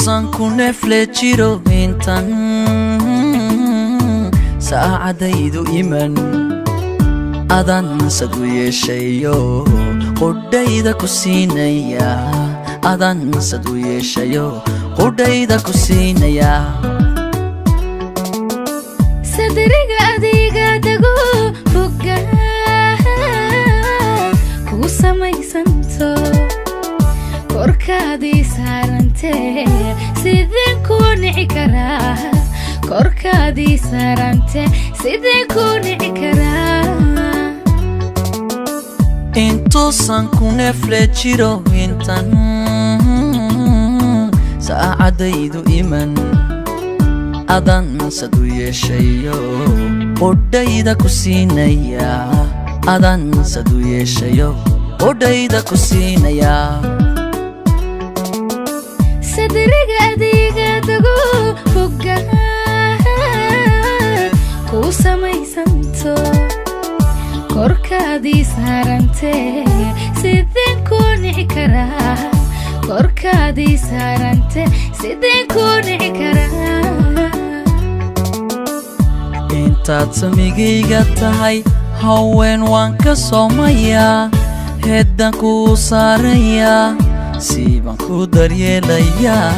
sanku nefle jiro intan saacadaydu iman adan sadu yeeshayo qudhayda ku siinaya adan sadu yeeshayo qudhayda ku siinaya sadriga adiga dago bogga ku samaysanto korkaadii saarante sideen ku nici karaa korkaadii saarante sideen ku nici karaa intu sanku nefle jiro intan saacadaydu iman adan sadu yeeshayo qudhayda ku siinaya adan sadu yeeshayo qudhayda ku siinaya sadriga adiga dago bogga ku samaysanto korkaadii saarante sideen ku nici karaa korkaadii saarante sideen ku nici karaa intaad samigayga tahay haween waan ka soomayaa heedan ku saarayaa siiban ku daryeelayaa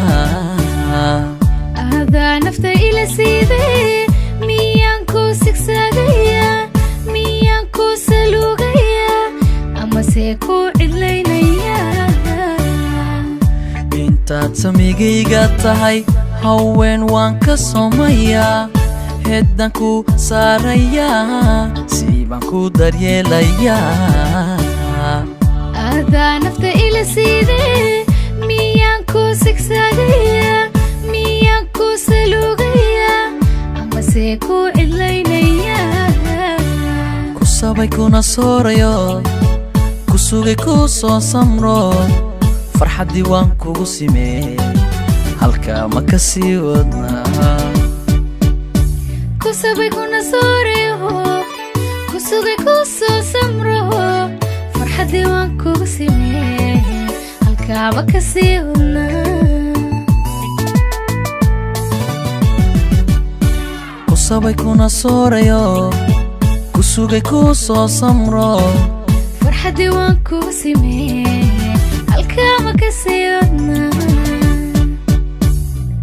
adaa nafta ila siidee miyaan ku sigsaagayaa miyaan ku saluugayaa amase ku cidlaynayaa intaad samigayga tahay haween waan ka soomayaa heedan ku saarayaa siiban ku daryeelayaa adaa nafta ila siidee miyaan ku sigsaagayaa miyaan ku saluugayaa amase ku cidlaynayaa ku sabay kuna soorayo ku sugay ku soo samro farxaddii waan kugu simee halkaa ma ka sii wadnaa ku sabay kuna soorayo ku sugay ku soo samro farxaddii waan kugu simee halkaa ma ka sii wadnaa ku sabay kuna soorayo ku sugay ku soo samro farxaddii waan kugu simee halkaa ma ka sii wadnaa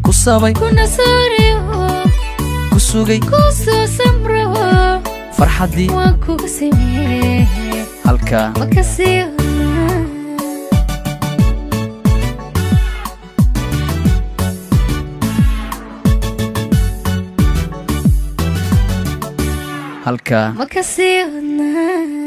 ku sabay kuna soorayo ku sugay ku soo samro farxaddii waan kugu simee halkaa ma ka sii wadnaa halkaa ma ka sii wadnaa